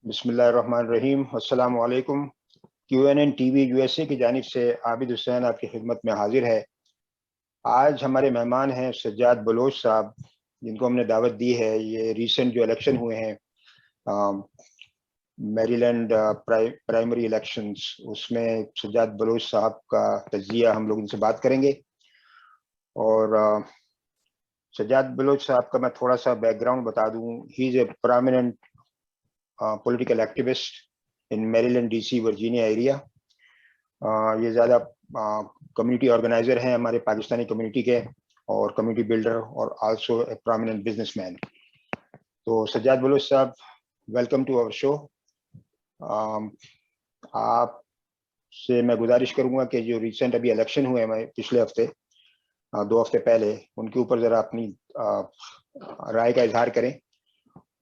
बिस्मिल्लाहिर्रहमानिर्रहीम। अस्सलाम वालेकुम। QNN टीवी USA की जानिब से आबिद हुसैन आपकी खिदमत में हाजिर है। आज हमारे मेहमान हैं सज्जाद बलोच साहब, जिनको हमने दावत दी है। ये रिसेंट जो इलेक्शन हुए हैं मैरीलैंड प्राइमरी इलेक्शंस, उसमें सज्जाद बलोच साहब का तजिया हम लोग इनसे बात करेंगे। और सज्जाद बलोच साहब का मैं थोड़ा सा बैकग्राउंड बता दूं। He is a prominent political activist in Maryland DC Virginia area. ये ज़्यादा कम्युनिटी ऑर्गेनाइजर हैं हमारे पाकिस्तानी कम्युनिटी के, और कम्युनिटी बिल्डर, और आल्सो ए प्रोमिनेंट बिजनेसमैन। तो सज्जाद बलोच साहब, वेलकम टू आवर शो। आपसे मैं गुजारिश करूंगा कि जो रिसेंट अभी इलेक्शन हुए हैं पिछले हफ्ते, 2 हफ्ते पहले, उनके ऊपर ज़रा अपनी राय का इजहार करें,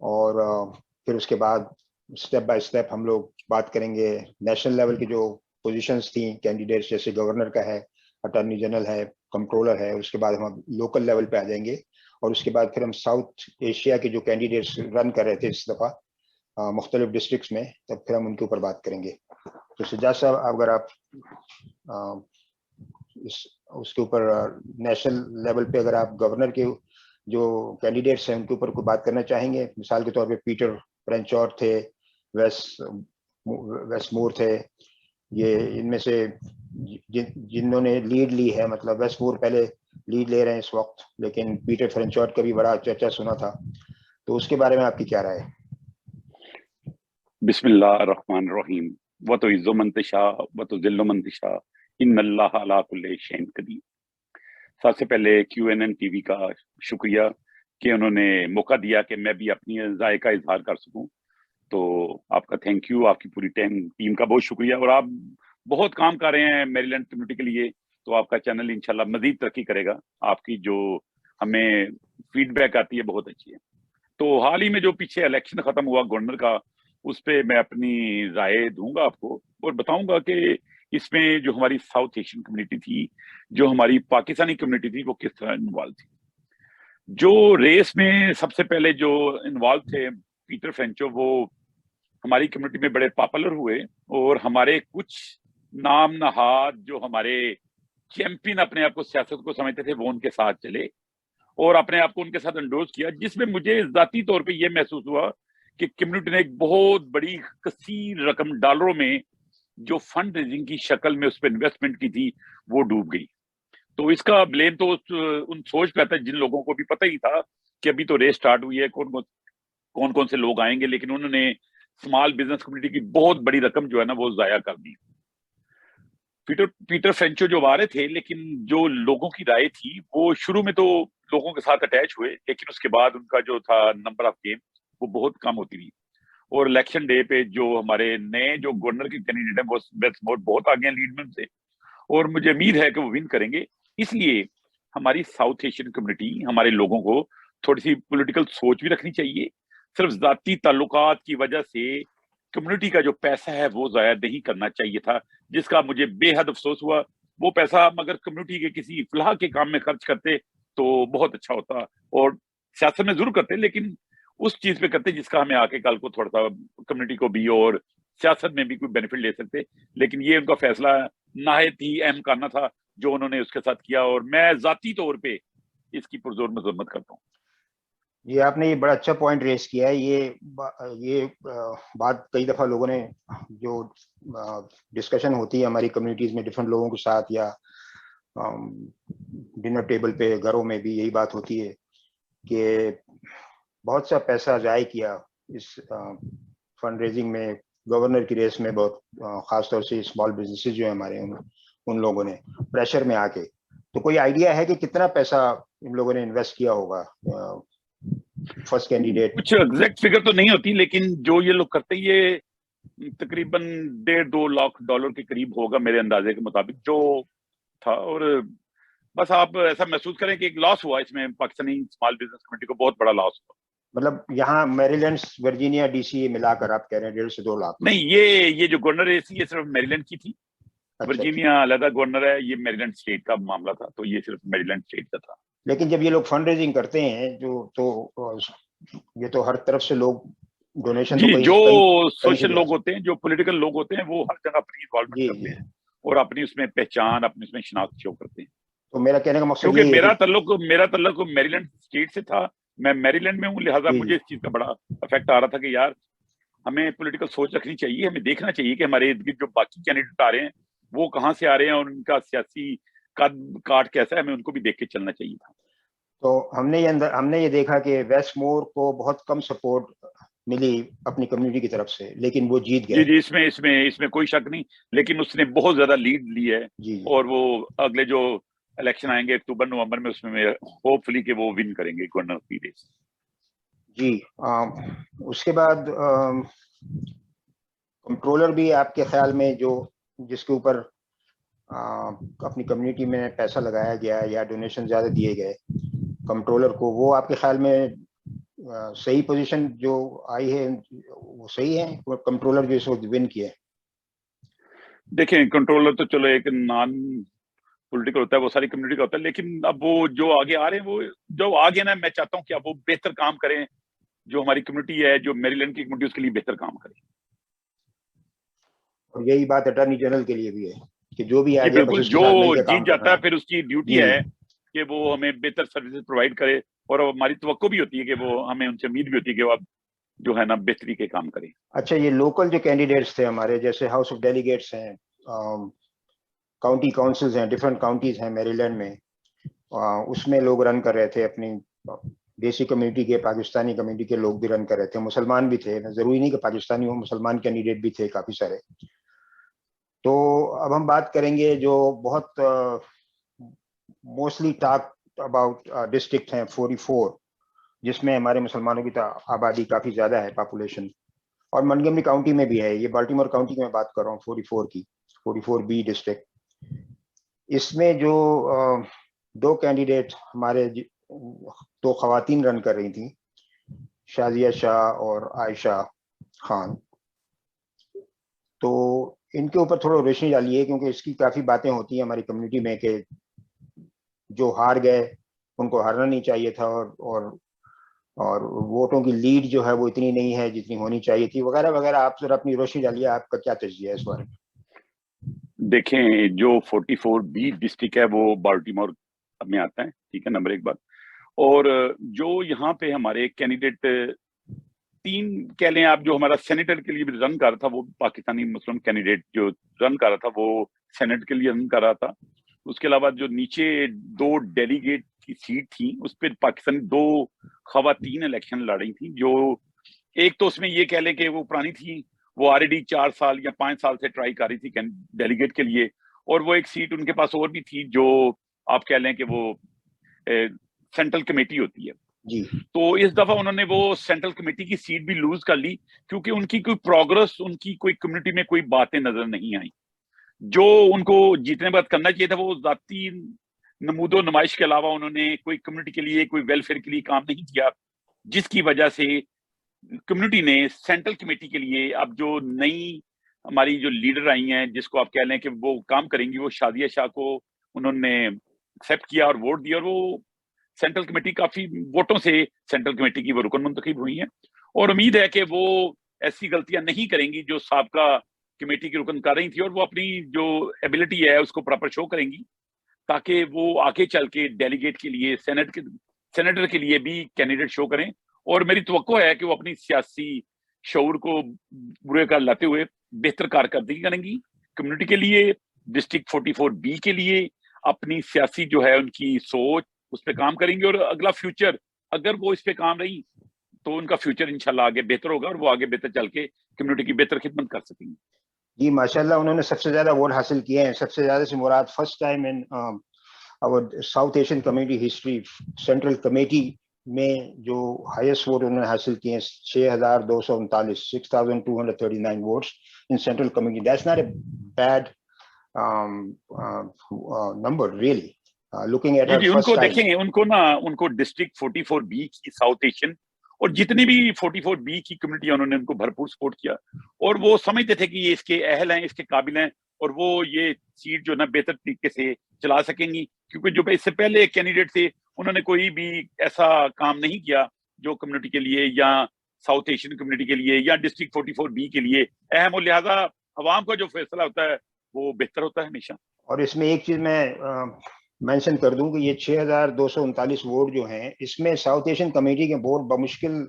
और फिर उसके बाद स्टेप बाय स्टेप हम लोग बात करेंगे नेशनल लेवल की जो पोजीशंस थी कैंडिडेट्स, जैसे गवर्नर का है, अटॉर्नी जनरल है, कंट्रोलर है। उसके बाद हम लोकल लेवल पे आ जाएंगे, और उसके बाद फिर हम साउथ एशिया के जो कैंडिडेट्स रन कर रहे थे इस दफ़ा मुख्तलिफ डिस्ट्रिक्ट्स में, तब फिर हम उनके ऊपर बात करेंगे। तो सज्जाद साहब, अगर आप उसके ऊपर नेशनल लेवल पे, अगर आप गवर्नर के जो कैंडिडेट्स हैं उनके ऊपर कोई बात करना चाहेंगे। मिसाल के तौर पे पीटर फ्रेंचॉर्ट थे, वेस्ट मूर थे, ये इनमें से जिन्होंने लीड ली है। मतलब वेस्ट मूर पहले लीड ले रहे हैं इस वक्त, लेकिन पीटर फ्रेंचॉर्ट का भी बड़ा चर्चा सुना था। तो उसके बारे में आपकी क्या राय है? बिस्मिल्लाहिर्रहमानिर्रहीम। व तो इज़्ज़ो मंतशा व तो ज़िल्लो मंतशा इन्नल्लाह अला कुल्लि शैइन कदीर। सबसे पहले QNN टीवी का शुक्रिया कि उन्होंने मौका दिया कि मैं भी अपनी राय का इजहार कर सकूं। तो आपका थैंक यू, आपकी पूरी टीम का बहुत शुक्रिया। और आप बहुत काम कर रहे हैं मैरीलैंड कम्युनिटी के लिए, तो आपका चैनल इंशाल्लाह मजीद तरक्की करेगा। आपकी जो हमें फीडबैक आती है बहुत अच्छी है। तो हाल ही में जो पीछे इलेक्शन खत्म हुआ गवर्नर का, उस पर मैं अपनी राय दूंगा आपको, और बताऊंगा कि इसमें जो हमारी साउथ एशियन कम्युनिटी थी, जो हमारी पाकिस्तानी कम्युनिटी थी, वो किस तरह इन्वॉल्व थी। जो रेस में सबसे पहले जो इन्वॉल्व थे, पीटर फ्रेंचो, वो हमारी कम्युनिटी में बड़े पॉपुलर हुए, और हमारे कुछ नाम नहाद जो हमारे चैंपियन अपने आप को सियासत को समझते थे, वो उनके साथ चले और अपने आप को उनके साथ एंडोर्स किया, जिसमें मुझे जाती तौर पे ये महसूस हुआ कि कम्युनिटी ने एक बहुत बड़ी कसीर रकम डॉलरों में जो फंड रेजिंग की शक्ल में उस पर इन्वेस्टमेंट की थी, वो डूब गई। तो इसका ब्लेम तो उन सोच पे आता है जिन लोगों को भी पता ही था कि अभी तो रेस स्टार्ट हुई है, कौन कौन से लोग आएंगे, लेकिन उन्होंने स्मॉल बिजनेस कम्युनिटी की बहुत बड़ी रकम जो है ना, वो जाया कर दी। पीटर फ्रेंचो जो आ रहे थे, लेकिन जो लोगों की राय थी, वो शुरू में तो लोगों के साथ अटैच हुए, लेकिन उसके बाद उनका जो था नंबर ऑफ गेम, वो बहुत कम होती रही। और इलेक्शन डे पे जो हमारे नए जो गवर्नर के कैंडिडेट है, वो वेस्ट मोर बहुत आगे हैं लीड में से, और मुझे उम्मीद है कि वो विन करेंगे। इसलिए हमारी साउथ एशियन कम्युनिटी, हमारे लोगों को थोड़ी सी पॉलिटिकल सोच भी रखनी चाहिए। सिर्फ जाती ताल्लुकात की वजह से कम्युनिटी का जो पैसा है वो जाया नहीं करना चाहिए था, जिसका मुझे बेहद अफसोस हुआ। वो पैसा अगर कम्युनिटी के किसी फलाह के काम में खर्च करते तो बहुत अच्छा होता, और सियासत में जरूर करते, लेकिन उस चीज पे करते जिसका हमें आके कल को थोड़ा सा कम्युनिटी को भी और सियासत में भी कोई बेनिफिट ले सकते। लेकिन ये उनका फैसला नाहित ही अहम करना था जो उन्होंने उसके साथ किया, और मैं जाती तौर पे इसकी पुरजोर मजम्मत करता हूँ। ये आपने ये बड़ा अच्छा पॉइंट रेस किया है। ये बात कई दफा लोगों ने, जो डिस्कशन होती है हमारी कम्युनिटीज में डिफरेंट लोगों के साथ, या डिनर टेबल पे घरों में भी यही बात होती है कि बहुत सा पैसा जाया किया इस फंड रेजिंग में, गवर्नर की रेस में। बहुत खासतौर से स्मॉल बिजनेसेस जो है हमारे, उन लोगों ने प्रेशर में आके। तो कोई आइडिया है कि कितना पैसा इन लोगों ने इन्वेस्ट किया होगा फर्स्ट कैंडिडेट? कुछ एग्जैक्ट फिगर तो नहीं होती, लेकिन जो ये लोग करते, ये तकरीबन 1.5-2 लाख डॉलर के करीब होगा मेरे अंदाजे के मुताबिक जो था। और बस आप ऐसा महसूस करें कि एक लॉस हुआ इसमें, पाकिस्तानी स्मॉल बिजनेस कमेटी को बहुत बड़ा लॉस हुआ। मतलब यहाँ मैरीलैंड, वर्जीनिया, DC मिलाकर आप कह रहे हैं 1.5 से 2 लाख? नहीं, ये जो गवर्नर है ये सिर्फ मेरीलैंड की थी। अच्छा अच्छा। वर्जीनिया अलग गवर्नर है, ये मेरीलैंड स्टेट का मामला था, तो ये सिर्फ मेरीलैंड स्टेट का था। लेकिन जब ये लोग फंड रेजिंग करते हैं, जो तो ये तो हर तरफ से लोग डोनेशन तो जी, कहीं जो कहीं कहीं से सोशल भी आ लोग सकता होते हैं, जो पॉलिटिकल लोग होते हैं, वो हर जगह अपनी है। इन्वॉल्वमेंट जी करते जी। हैं और अपनी उसमें पहचान, अपनी उसमें शनाख्त शो करते हैं। तो मेरा कहने का मकसद क्योंकि यही है कि मेरा तल्लुक मैरीलैंड स्टेट से था, मैं मैरीलैंड में हूँ, लिहाजा जी मुझे जी इस चीज का बड़ा इफेक्ट आ रहा था कि यार हमें पॉलिटिकल सोच रखनी चाहिए, हमें देखना चाहिए कि हमारे इर्द गिर्द जो बाकी कैंडिडेट आ रहे हैं वो कहाँ से आ रहे हैं और उनका सियासी कद काट कैसा है, हमें उनको भी देख के चलना चाहिए था। तो हमने ये देखा कि वेस्टमोर को बहुत कम सपोर्ट मिली अपनी कम्युनिटी की तरफ से, लेकिन वो जीत जी गए। जी, इसमें इसमें इसमें कोई शक नहीं, लेकिन उसने बहुत ज्यादा लीड ली है। जी जी और वो अगले जो इलेक्शन आएंगे अक्टूबर नवंबर में, उसमें होपफुली कि वो विन करेंगे गवर्नर की रेस। जी। उसके बाद कंट्रोलर भी आपके ख्याल में जो जिसके ऊपर अपनी कम्युनिटी में पैसा लगाया गया या डोनेशन ज्यादा दिए गए कंट्रोलर को, वो आपके ख्याल में सही पोजीशन जो आई है वो सही है, वो कंट्रोलर जो इस वक्त विन किया है? देखें, कंट्रोलर तो चलो एक नॉन पॉलिटिकल होता है, वो सारी कम्युनिटी का होता है, लेकिन अब वो जो आगे आ रहे हैं, वो जो आगे ना, मैं चाहता हूँ कि अब वो बेहतर काम करें, जो हमारी कम्युनिटी है, जो मेरीलैंड की कम्युनिटी, उसके लिए बेहतर काम करें। और यही बात अटॉर्नी जनरल के लिए भी है कि जो भी आ जी गया बस बिल्कुल, उसके जो साथ मिलकर जीत काम जाता करना है है। फिर उसकी ड्यूटी जी है कि वो हमें बेहतर सर्विसेज प्रोवाइड करे, और हमारी तवक्को भी होती है कि वो, हमें उनसे उम्मीद भी होती है कि वो अब जो है ना बेहतरी के काम करें। अच्छा, ये लोकल जो कैंडिडेट्स थे हमारे, जैसे हाउस ऑफ डेलीगेट्स हैं, काउंटी काउंसिल्स हैं, डिफरेंट काउंटीज हैं मैरीलैंड में, उसमें लोग रन कर रहे थे अपनी देसी कम्युनिटी के, पाकिस्तानी कम्युनिटी के लोग भी रन कर रहे थे, मुसलमान भी थे, जरूरी नहीं कि पाकिस्तानी हो, मुसलमान कैंडिडेट भी थे काफी सारे। तो अब हम बात करेंगे जो बहुत मोस्टली टॉक अबाउट डिस्ट्रिक्ट हैं 44, जिसमें हमारे मुसलमानों की आबादी काफी ज्यादा है, पॉपुलेशन। और मंटगमरी काउंटी में भी है, ये बाल्टीमोर काउंटी की मैं बात कर रहा हूँ, 44 की, 44 बी डिस्ट्रिक्ट। इसमें जो दो कैंडिडेट हमारे, दो खवातीन रन कर रही थी, शाजिया शाह और आयशा खान। तो इनके ऊपर थोड़ा रोशनी डालिए, क्योंकि इसकी काफी बातें होती हैं हमारी कम्युनिटी में कि जो हार गए उनको हारना नहीं चाहिए था, और वोटों की लीड जो है वो इतनी नहीं है जितनी होनी चाहिए थी, वगैरह वगैरह। आप जरा अपनी रोशनी डालिए, आपका क्या तजज़िया है इस बारे में? देखें, जो 44 बी डिस्ट्रिक्ट है वो बाल्टीमोर में आता है, ठीक है, नंबर एक बात। और जो यहाँ पे हमारे कैंडिडेट तीन कह लें आप, जो हमारा सेनेटर के लिए भी रन कर रहा था, वो पाकिस्तानी मुस्लिम कैंडिडेट जो रन कर रहा था, वो सेनेट के लिए रन कर रहा था। उसके अलावा जो नीचे दो डेलीगेट की सीट थी, उस पर पाकिस्तानी दो खवातीन इलेक्शन लड़ रही थी। जो एक तो उसमें ये कह लें कि वो पुरानी थी, वो ऑलरेडी 4 साल या 5 साल से ट्राई कर रही थी डेलीगेट के लिए, और वो एक सीट उनके पास और भी थी, जो आप कह लें कि वो सेंट्रल कमेटी होती है। जी तो इस दफा उन्होंने वो सेंट्रल कमेटी की सीट भी लूज कर ली, क्योंकि उनकी कोई प्रोग्रेस, उनकी कोई कम्युनिटी में कोई बातें नजर नहीं आई। जो उनको जीतने बाद करना चाहिए था, वो जाती नमूदो नुमाइश के अलावा उन्होंने कोई कम्युनिटी के लिए, कोई वेलफेयर के लिए काम नहीं किया, जिसकी वजह से कम्युनिटी ने सेंट्रल कमेटी के लिए, अब जो नई हमारी जो लीडर आई हैं, जिसको आप कह लें कि वो काम करेंगी, वो शादिया शाह को उन्होंने एक्सेप्ट किया और वोट दिया, और वो सेंट्रल कमेटी काफी वोटों से सेंट्रल कमेटी की वो रुकन मुंतखब हुई है। और उम्मीद है कि वो ऐसी गलतियां नहीं करेंगी जो साबका कमेटी की रुकन कर रही थी, और वो अपनी जो एबिलिटी है उसको प्रॉपर शो करेंगी, ताकि वो आगे चल के डेलीगेट के लिए, सेनेटर के लिए भी कैंडिडेट शो करें। और मेरी तवक्को है कि वो अपनी सियासी शऊर को बुरे कर लाते हुए बेहतर कारकर्दगी करेंगी कम्युनिटी के लिए, डिस्ट्रिक्ट 44 बी के लिए, अपनी सियासी जो है उनकी सोच, उस पर काम करेंगे। और अगला फ्यूचर, अगर वो इस पे काम रही, तो उनका फ्यूचर इंशाल्लाह आगे बेहतर होगा, और वो आगे बेहतर चल के कम्युनिटी की बेहतर खिदमत कर सकेंगे। जी माशाल्लाह, उन्होंने सबसे ज्यादा वोट हासिल किए हैं। सबसे ज्यादा से मुराद first time in our South Asian community history, central committee में जो हाईएस्ट वोट उन्होंने हासिल किए हैं, 6,239, 6,239 votes in central committee. That's not a bad number really, looking at जी her जी, first उनको time. देखें, उनको डिस्ट्रिक्ट 44 बी की साउथ एशियन और जितनी भी 44 बी की कम्युनिटी, उन्होंने उनको भरपूर सपोर्ट किया, और वो समझते थे कि ये इसके अहल हैं, इसके काबिल हैं, और वो ये सीट जो ना बेहतर तरीके से चला सकेंगी। क्योंकि जो इससे पहले कैंडिडेट थे, उन्होंने कोई भी ऐसा काम नहीं किया जो कम्युनिटी के लिए या साउथ एशियन कम्युनिटी के लिए या डिस्ट्रिक्ट 44B के लिए अहम, और लिहाजा अवाम का जो फैसला होता है वो बेहतर होता है हमेशा। और इसमें एक चीज मैं मेंशन कर दूं कि ये 6,239 वोट जो हैं, इसमें साउथ एशियन कमेटी के वोट बमुश्किल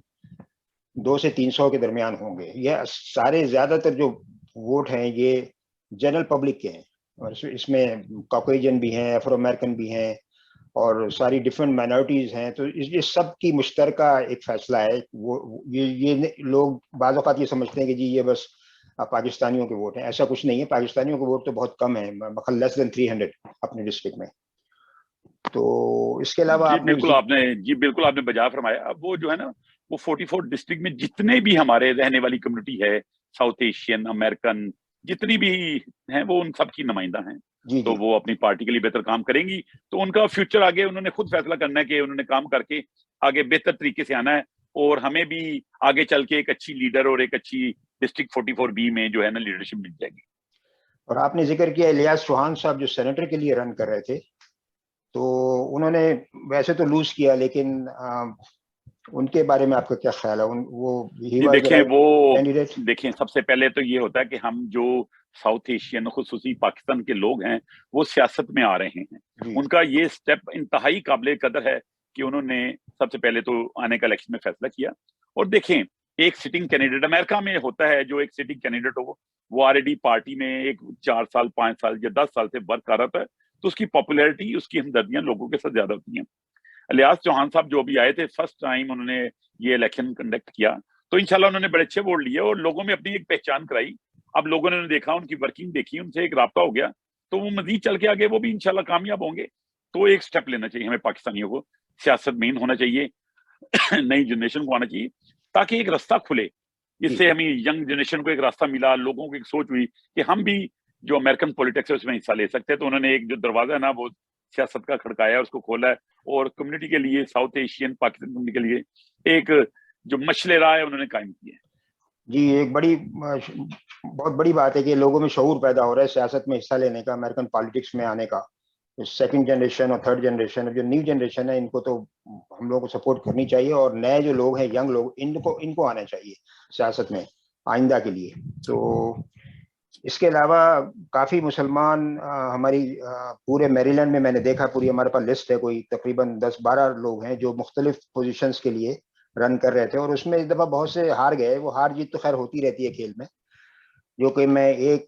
200 से 300 के दरमियान होंगे। ये सारे ज्यादातर जो वोट हैं ये जनरल पब्लिक के हैं, और इसमें कॉकेजन भी हैं, अफ्रो अमेरिकन भी हैं, और सारी डिफरेंट माइनॉरिटीज हैं। तो ये सब की मुश्तरका एक फैसला है। वो ये लोग बाज़ औक़ात ये समझते हैं कि जी ये बस पाकिस्तानियों के वोट हैं। ऐसा कुछ नहीं है, पाकिस्तानियों के वोट तो बहुत कम है, मतलब लेस देन 300 अपने डिस्ट्रिक्ट में। तो इसके अलावा जी बिल्कुल आपने बजा फरमाया। अब वो जो है ना, वो 44 डिस्ट्रिक्ट में जितने भी हमारे रहने वाली कम्युनिटी है, साउथ एशियन, अमेरिकन, जितनी भी हैं, वो उन सब की नुमाइंदा हैं। तो वो अपनी पार्टी के लिए बेहतर काम करेंगी, तो उनका फ्यूचर आगे उन्होंने खुद फैसला करना है कि उन्होंने काम करके आगे बेहतर तरीके से आना है, और हमें भी आगे चल के एक अच्छी लीडर और एक अच्छी डिस्ट्रिक्ट 44B में जो है ना लीडरशिप मिल जाएगी। और आपने जिक्र किया इलियास चौहान साहब जो सेनेटर के लिए रन कर रहे थे, तो उन्होंने वैसे तो लूज किया, लेकिन उनके बारे में आपका क्या ख्याल है? देखें, सबसे पहले तो ये होता है कि हम जो साउथ एशियन खुसूसी पाकिस्तान के लोग हैं वो सियासत में आ रहे हैं, उनका ये स्टेप इंतहाई काबिल कदर है कि उन्होंने सबसे पहले तो आने का इलेक्शन में फैसला किया। और देखें, एक सिटिंग कैंडिडेट अमेरिका में होता है, जो एक सिटिंग कैंडिडेट हो वो ऑलरेडी पार्टी में एक 4 साल 5 साल या 10 साल से वर्क कर रहा था, तो उसकी पॉपुलैरिटी, उसकी हमदर्दियां लोगों के साथ ज्यादा होती हैं। इलियास चौहान साहब जो अभी आए थे, फर्स्ट टाइम उन्होंने ये इलेक्शन कंडक्ट किया, तो इंशाल्लाह उन्होंने बड़े अच्छे वोट लिए और लोगों में अपनी एक पहचान कराई। अब लोगों ने देखा, उनकी वर्किंग देखी, उनसे एक राब्ता हो गया, तो वो मजीद चल के आगे वो भी इंशाल्लाह कामयाब होंगे। तो एक स्टेप लेना चाहिए हमें पाकिस्तानियों को, सियासत में इन होना चाहिए, नई जनरेशन को आना चाहिए, ताकि एक रास्ता खुले। इससे हमें यंग जनरेशन को एक रास्ता मिला, लोगों को एक सोच हुई कि हम भी जो अमेरिकन पॉलिटिक्स है उसमें हिस्सा ले सकते हैं। तो उन्होंने एक जो दरवाजा है ना वो सियासत का खड़काया, उसको खोला है, और कम्युनिटी के लिए, साउथ एशियन पाकिस्तान कम्युनिटी के लिए एक जो मशले रहा है उन्होंने कायम किया है। जी, एक बहुत बड़ी बात है कि लोगों में शऊर पैदा हो रहा है सियासत में हिस्सा लेने का, अमेरिकन पॉलिटिक्स में आने का। सेकंड जनरेशन और थर्ड जनरेशन, जो न्यू जनरेशन है, इनको तो हम लोगों को सपोर्ट करनी चाहिए, और नए जो लोग हैं, यंग लोग, इनको आना चाहिए सियासत में आइंदा के लिए। तो इसके अलावा काफ़ी मुसलमान हमारी पूरे मैरीलैंड में मैंने देखा, पूरी हमारे पास लिस्ट है, कोई तकरीबन 10-12 लोग हैं जो मुख्तलिफ पोजीशंस के लिए रन कर रहे थे, और उसमें इस दफ़ा बहुत से हार गए। वो हार जीत तो खैर होती रहती है खेल में, जो कि मैं एक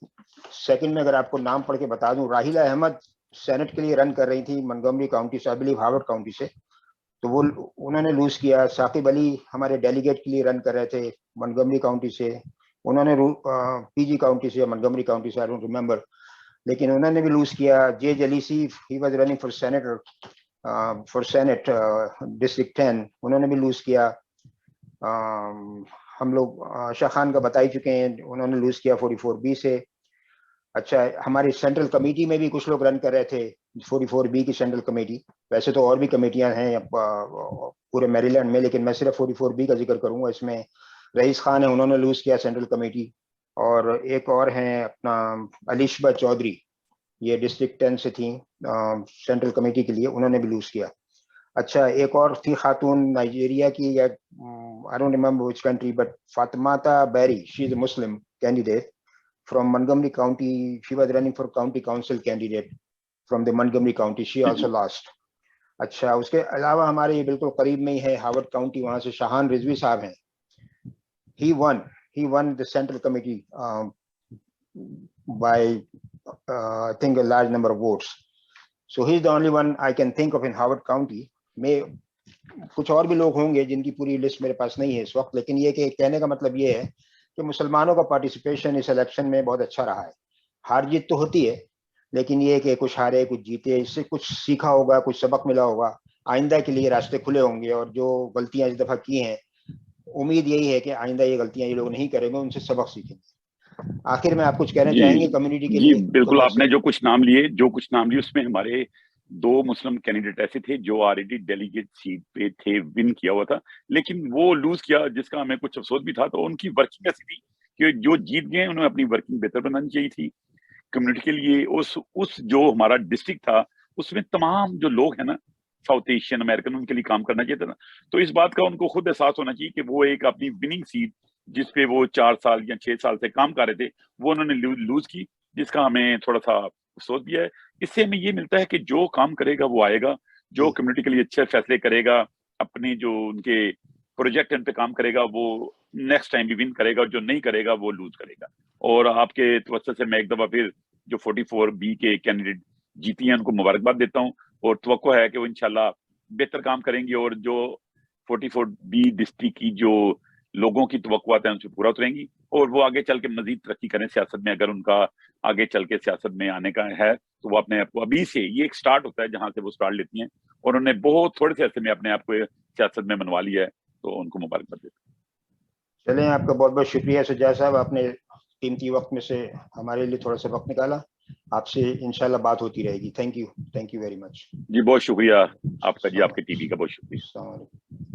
सेकंड में अगर आपको नाम पढ़ के बता दूं। राहिला अहमद सेनेट के लिए रन कर रही थी मनगोमरी काउंटी से, आई बिलीव हार्वर्ड काउंटी से, तो वो उन्होंने लूज किया। साकिब अली हमारे डेलीगेट के लिए रन कर रहे थे मनगोमरी काउंटी से, उन्होंने पीजी काउंटी से या मनगोमरी काउंटी से, आई डोंट रिमेंबर, लेकिन उन्होंने भी लूज किया। Jay Jalisi, he was running for senator for senate district 10, उन्होंने भी लूज किया। हम लोग शाह खान का बता ही चुके हैं, उन्होंने लूज किया 44B से। अच्छा, हमारी सेंट्रल कमेटी में भी कुछ लोग रन कर रहे थे, 44B की सेंट्रल कमेटी। वैसे तो और भी कमेटियां हैं पूरे मैरीलैंड में, लेकिन मैं सिर्फ 44B का जिक्र करूंगा। इसमें रईस खान है, उन्होंने लूज किया सेंट्रल कमेटी, और एक और हैं अपना अलिशबा चौधरी, ये डिस्ट्रिक्ट 10 से थी सेंट्रल कमेटी के लिए, उन्होंने भी लूज किया। अच्छा, एक और थी खातून नाइजीरिया की, या I don't remember which country, but Fatimata Barry, she is a Muslim candidate from Montgomery County. She was running for county council candidate from the Montgomery County. She also lost. अच्छा, उसके अलावा हमारे ये बिल्कुल करीब में ही है हार्वर्ड काउंटी, वहां से शाहान रिजवी साहब हैं। He won the central committee by I think a large number of votes. So he's the only one I can think of in Howard County. में कुछ और भी लोग होंगे जिनकी पूरी लिस्ट मेरे पास नहीं है इस वक्त, लेकिन ये कि कहने का मतलब ये है कि मुसलमानों का पार्टिसिपेशन इस इलेक्शन में बहुत अच्छा रहा है। हार जीत तो होती है, लेकिन ये कि कुछ हारे कुछ जीते, इससे कुछ सीखा होगा, कुछ सबक मिला होगा, आइंदा के लिए रास्ते खुले होंगे। और जो गलतियां इस दफा की हैं, उम्मीद यही है कि आइंदा ये गलतियां ये लोग नहीं करेंगे, उनसे सबक सीखेंगे। आखिर में आप कुछ कहना चाहेंगे कम्युनिटी के लिए? बिल्कुल, आपने जो कुछ नाम लिए उसमें हमारे 2 मुस्लिम कैंडिडेट ऐसे थे जो ऑलरेडी डेलीगेट सीट पे थे, विन किया हुआ था, लेकिन वो लूज किया, जिसका हमें कुछ अफसोस भी था। तो उनकी वर्किंग ऐसी थी कि जो जीत गए उन्होंने अपनी वर्किंग बेहतर बनानी चाहिए थी कम्युनिटी के लिए। उस जो हमारा डिस्ट्रिक्ट था उसमें तमाम जो लोग हैं ना, साउथ एशियन अमेरिकन उनके लिए काम करना चाहिए था। तो इस बात का उनको खुद एहसास होना चाहिए कि वो एक अपनी विनिंग सीट जिसपे वो 4 साल या 6 साल से काम कर रहे थे वो उन्होंने लूज की, जिसका हमें थोड़ा सा अफसोस भी है। इससे हमें ये मिलता है कि जो काम करेगा वो आएगा, जो जी कम्युनिटी के लिए अच्छे फैसले करेगा, अपने जो उनके प्रोजेक्ट इन पे काम करेगा वो नेक्स्ट टाइम भी विन करेगा, और जो नहीं करेगा वो लूज करेगा। और आपके तवज्जो से मैं एक दफा फिर जो 44B के कैंडिडेट जीती हैं उनको मुबारकबाद देता हूँ, और तवक्को है कि वो इंशाल्लाह बेहतर काम करेंगे, और जो 44B डिस्ट्रिक्ट की जो लोगों की तवक्कुआत हैं उनसे पूरा उतरेंगी, और वो आगे चल के मजीद तरक्की करें सियासत में। अगर उनका आगे चल के सियासत में आने का है तो वो अपने आप को अभी से, ये एक स्टार्ट होता है जहां से वो स्टार्ट लेती हैं, और उन्होंने बहुत थोड़े से अरसे में अपने आप को सियासत में मनवा लिया है, तो उनको मुबारकबाद देता हूं। चलें, आपका बहुत बहुत शुक्रिया सज्जाद साहब, आपने कीमती वक्त में से हमारे लिए थोड़ा सा वक्त निकाला। आपसे इंशाल्लाह बात होती रहेगी। Thank you very much. जी बहुत शुक्रिया आपका, जी आपके टीवी का बहुत शुक्रिया। अस्सलाम वालेकुम।